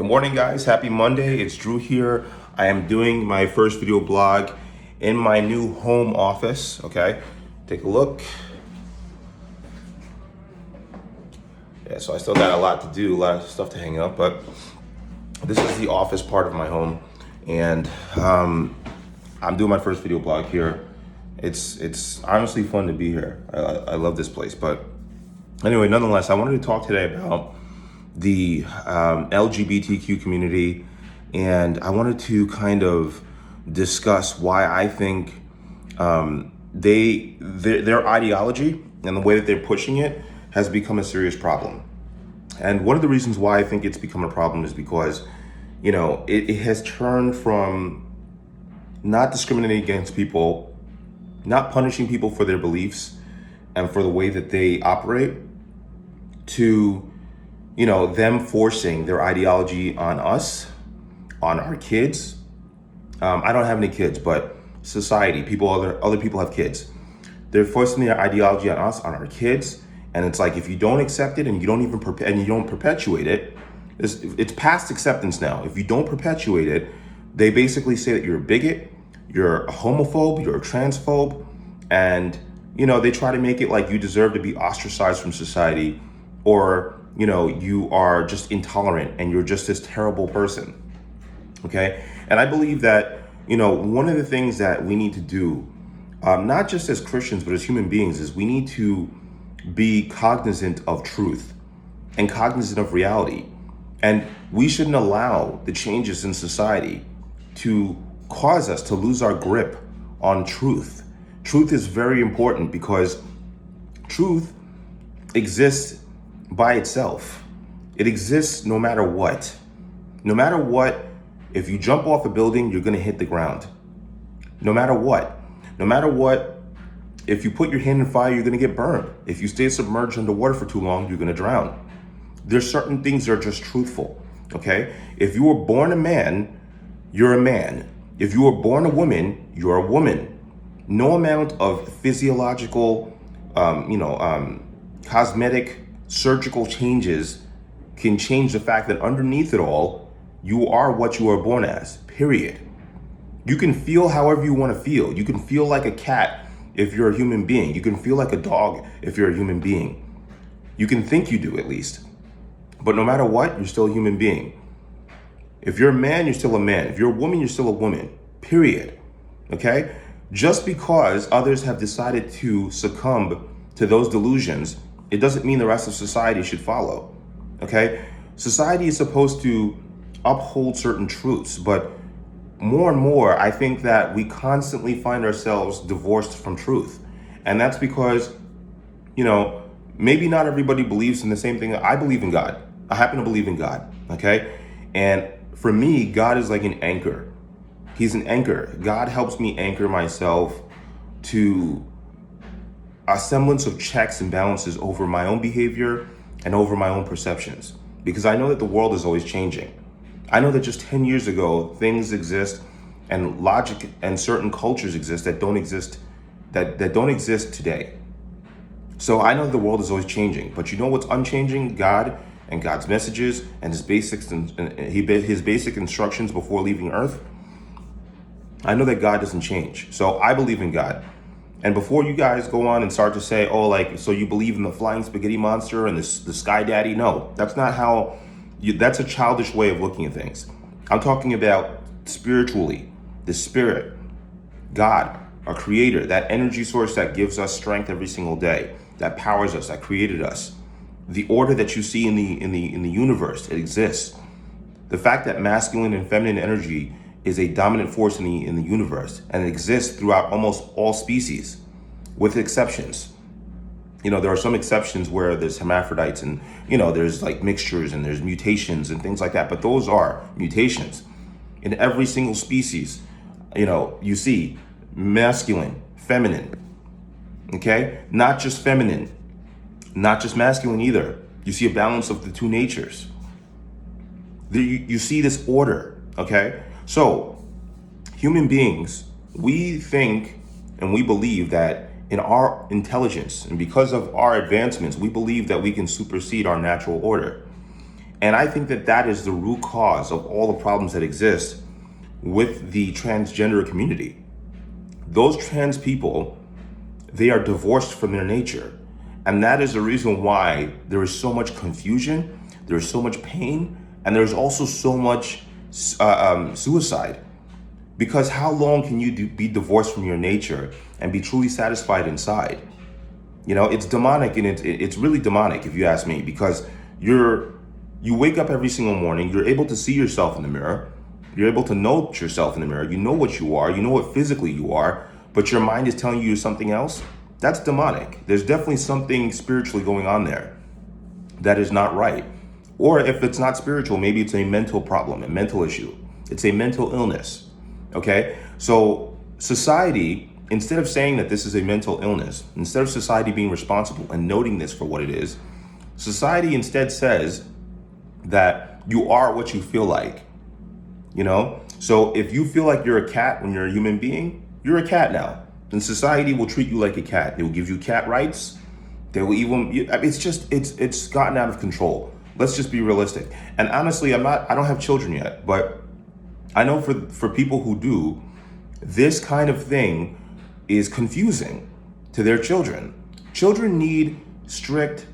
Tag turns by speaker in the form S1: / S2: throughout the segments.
S1: Good morning, guys. Happy Monday. It's Drew here. I am doing my first video blog in my new home office. Okay, take a look. Yeah, so I still got a lot to do, a lot of stuff to hang up, but this is the office part of my home, and I'm doing my first video blog here. It's honestly fun to be here. I love this place, but anyway, nonetheless, I wanted to talk today about the LGBTQ community, and I wanted to kind of discuss why I think their ideology and the way that they're pushing it has become a serious problem. And one of the reasons why I think it's become a problem is because, it has turned from not discriminating against people, not punishing people for their beliefs and for the way that they operate, to them forcing their ideology on us, on our kids. I don't have any kids, but society, other people have kids. They're forcing their ideology on us, on our kids, and it's like if you don't accept it and you don't perpetuate it, it's past acceptance now. If you don't perpetuate it, they basically say that you're a bigot, you're a homophobe, you're a transphobe, and they try to make it like you deserve to be ostracized from society, or you are just intolerant and you're just this terrible person. Okay. And I believe that, one of the things that we need to do, not just as Christians, but as human beings, is we need to be cognizant of truth and cognizant of reality. And we shouldn't allow the changes in society to cause us to lose our grip on truth. Truth is very important because truth exists by itself. It exists no matter what. No matter what, if you jump off a building, you're going to hit the ground. No matter what. No matter what, if you put your hand in fire, you're going to get burned. If you stay submerged underwater for too long, you're going to drown. There's certain things that are just truthful. Okay? If you were born a man, you're a man. If you were born a woman, you're a woman. No amount of physiological, cosmetic, surgical changes can change the fact that underneath it all, you are what you are born as, period. You can feel however you want to feel. You can feel like a cat if you're a human being. You can feel like a dog if you're a human being. You can think you do, at least. But no matter what, you're still a human being. If you're a man, you're still a man. If you're a woman, you're still a woman, period. Okay? Just because others have decided to succumb to those delusions, it doesn't mean the rest of society should follow. Okay? Society is supposed to uphold certain truths, but more and more, I think that we constantly find ourselves divorced from truth. And that's because, maybe not everybody believes in the same thing. I believe in God. I happen to believe in God. Okay? And for me, God is like an anchor. He's an anchor. God helps me anchor myself to a semblance of checks and balances over my own behavior and over my own perceptions, because I know that the world is always changing. I know that just 10 years ago, things exist and logic and certain cultures exist that don't exist, that don't exist today. So I know the world is always changing, but you know what's unchanging? God and God's messages and his basic instructions before leaving Earth. I know that God doesn't change. So I believe in God. And before you guys go on and start to say, so you believe in the flying spaghetti monster and the sky daddy? No, that's not how that's a childish way of looking at things. I'm talking about spiritually, the spirit, God, our creator, that energy source that gives us strength every single day, that powers us, that created us. The order that you see in the universe, it exists. The fact that masculine and feminine energy is a dominant force in the universe, and it exists throughout almost all species, with exceptions. There are some exceptions where there's hermaphrodites and, there's like mixtures and there's mutations and things like that, but those are mutations. In every single species, you see masculine, feminine, okay? Not just feminine, not just masculine either. You see a balance of the two natures. You see this order, okay? So, human beings, we think and we believe that in our intelligence and because of our advancements, we believe that we can supersede our natural order. And I think that that is the root cause of all the problems that exist with the transgender community. Those trans people, they are divorced from their nature. And that is the reason why there is so much confusion, there is so much pain, and there's also so much suicide. Because how long can you be divorced from your nature and be truly satisfied inside? You know, it's demonic, and it's really demonic if you ask me, because you wake up every single morning, you're able to see yourself in the mirror, you're able to note yourself in the mirror, you know what you are, you know what physically you are, but your mind is telling you something else. That's demonic. There's definitely something spiritually going on there that is not right. Or if it's not spiritual, maybe it's a mental problem, a mental issue. It's a mental illness. Okay? So society, instead of saying that this is a mental illness, instead of society being responsible and noting this for what it is, society instead says that you are what you feel like. You know? So if you feel like you're a cat when you're a human being, you're a cat now. And society will treat you like a cat. They will give you cat rights. They will even, it's gotten out of control. Let's just be realistic. And honestly, I don't have children yet, but I know for people who do, this kind of thing is confusing to their children. Children need strict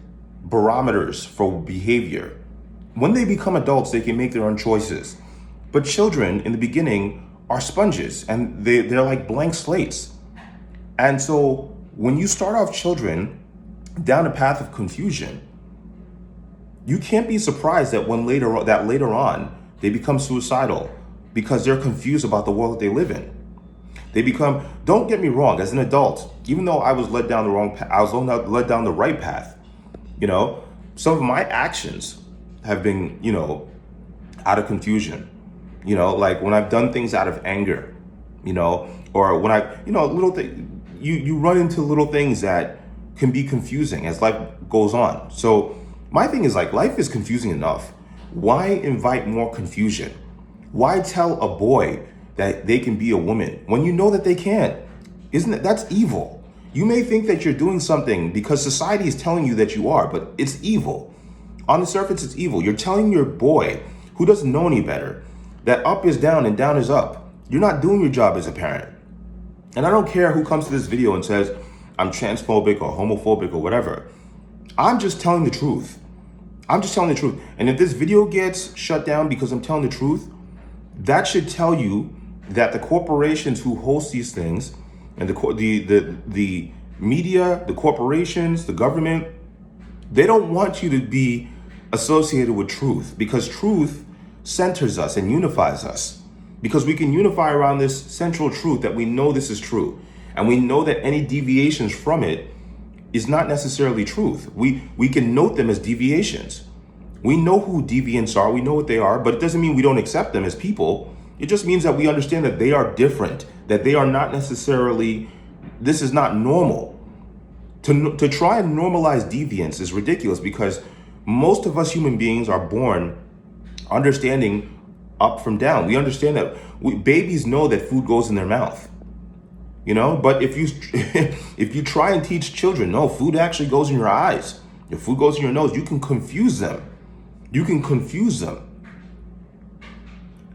S1: barometers for behavior. When they become adults, they can make their own choices. But children in the beginning are sponges, and they're like blank slates. And so when you start off children down a path of confusion, you can't be surprised that later on they become suicidal, because they're confused about the world that they live in. Don't get me wrong, as an adult, even though I was led down the wrong path, I was led down the right path. You know, some of my actions have been, out of confusion. You know, like when I've done things out of anger, or when little things, you run into little things that can be confusing as life goes on. So my thing is, like, life is confusing enough. Why invite more confusion? Why tell a boy that they can be a woman when you know that they can't? That's evil. You may think that you're doing something because society is telling you that you are, but it's evil. On the surface, it's evil. You're telling your boy, who doesn't know any better, that up is down and down is up. You're not doing your job as a parent. And I don't care who comes to this video and says I'm transphobic or homophobic or whatever. I'm just telling the truth. I'm just telling the truth. And if this video gets shut down because I'm telling the truth, that should tell you that the corporations who host these things, and the media, the corporations, the government, they don't want you to be associated with truth, because truth centers us and unifies us. Because we can unify around this central truth that we know this is true. And we know that any deviations from it is not necessarily truth. We can note them as deviations. We know who deviants are, we know what they are, but it doesn't mean we don't accept them as people. It just means that we understand that they are different, that they are not necessarily, this is not normal. To try and normalize deviance is ridiculous, because most of us human beings are born understanding up from down. We understand that babies know that food goes in their mouth, but if you try and teach children, no, food actually goes in your eyes, if food goes in your nose, you can confuse them.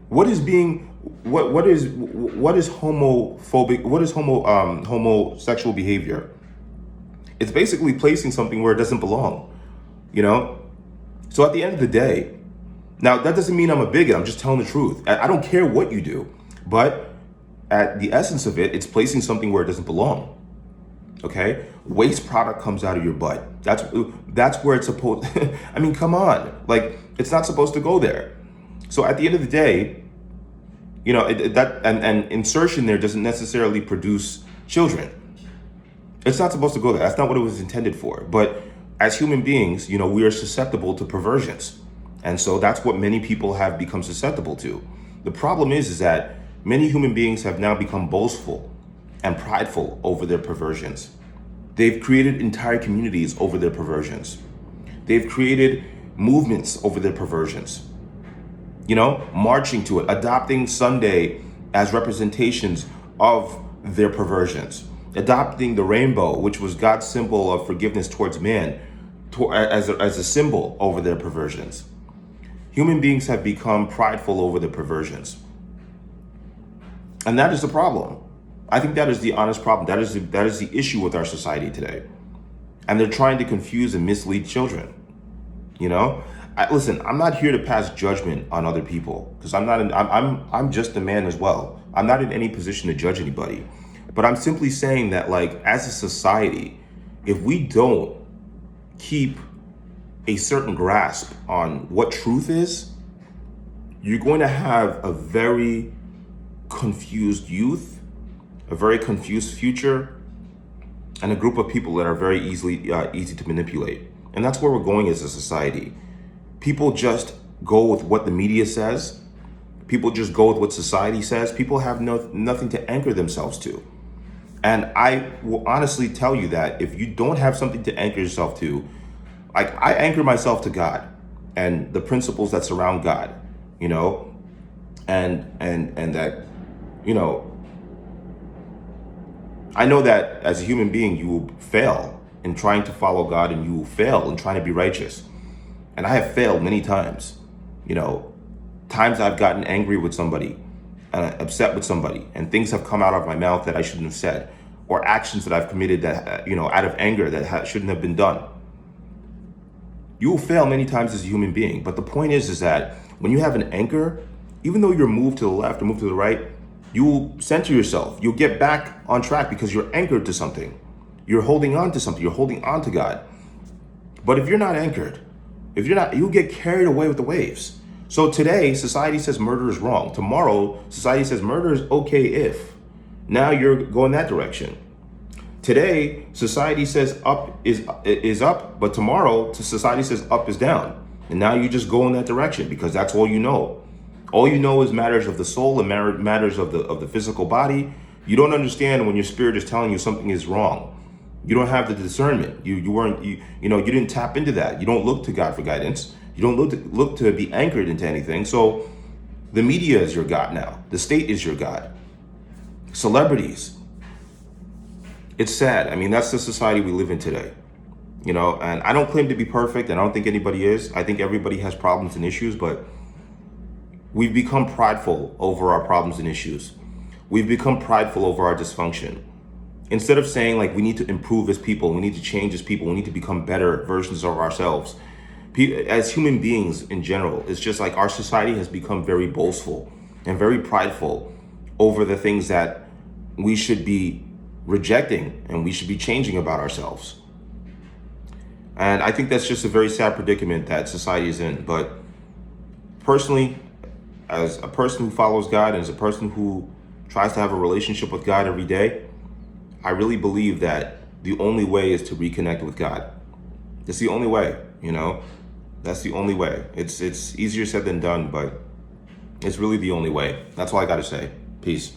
S1: What is homophobic? What is homosexual behavior? It's basically placing something where it doesn't belong, So at the end of the day, now that doesn't mean I'm a bigot. I'm just telling the truth. I don't care what you do, but at the essence of it, it's placing something where it doesn't belong. Okay? Waste product comes out of your butt. That's where it's supposed. I mean, come on. Like, it's not supposed to go there. So at the end of the day, and insertion there doesn't necessarily produce children. It's not supposed to go there. That's not what it was intended for. But as human beings, we are susceptible to perversions. And so that's what many people have become susceptible to. The problem is that many human beings have now become boastful and prideful over their perversions. They've created entire communities over their perversions. They've created movements over their perversions. Marching to it, adopting Sunday as representations of their perversions, adopting the rainbow, which was God's symbol of forgiveness towards man, as a symbol over their perversions. Human beings have become prideful over their perversions. And that is the problem. I think that is the honest problem. That is the issue with our society today. And they're trying to confuse and mislead children. You know, listen, I'm not here to pass judgment on other people, because I'm just a man as well. I'm not in any position to judge anybody. But I'm simply saying that, like, as a society, if we don't keep a certain grasp on what truth is, you're going to have a very confused youth, a very confused future, and a group of people that are very easy to manipulate. And that's where we're going as a society. People just go with what the media says. People just go with what society says. People have nothing to anchor themselves to. And I will honestly tell you that if you don't have something to anchor yourself to, like, I anchor myself to God and the principles that surround God, you know, and that, you know, I know that as a human being, you will fail in trying to follow God, and you will fail in trying to be righteous. And I have failed many times, you know, times I've gotten angry with somebody, upset with somebody, and things have come out of my mouth that I shouldn't have said, or actions that I've committed that, you know, out of anger that shouldn't have been done. You will fail many times as a human being. But the point is that when you have an anchor, even though you're moved to the left or moved to the right, you will center yourself. You'll get back on track because you're anchored to something. You're holding on to something. You're holding on to God. But if you're not anchored, you'll get carried away with the waves. So today, society says murder is wrong. Tomorrow, society says murder is okay if. Now you're going that direction. Today, society says up is up, but tomorrow, society says up is down. And now you just go in that direction because that's all you know. All you know is matters of the soul and matters of the physical body. You don't understand when your spirit is telling you something is wrong. You don't have the discernment. You didn't tap into that. You don't look to God for guidance. You don't look to be anchored into anything. So the media is your God now. The state is your God. Celebrities. It's sad. I mean, that's the society we live in today. You know, and I don't claim to be perfect, and I don't think anybody is. I think everybody has problems and issues, but we've become prideful over our problems and issues. We've become prideful over our dysfunction. Instead of saying, like, we need to improve as people, we need to change as people, we need to become better versions of ourselves. As human beings in general, it's just like our society has become very boastful and very prideful over the things that we should be rejecting and we should be changing about ourselves. And I think that's just a very sad predicament that society is in. But personally, as a person who follows God and as a person who tries to have a relationship with God every day, I really believe that the only way is to reconnect with God. It's the only way, you know? That's the only way. It's easier said than done, but it's really the only way. That's all I got to say. Peace.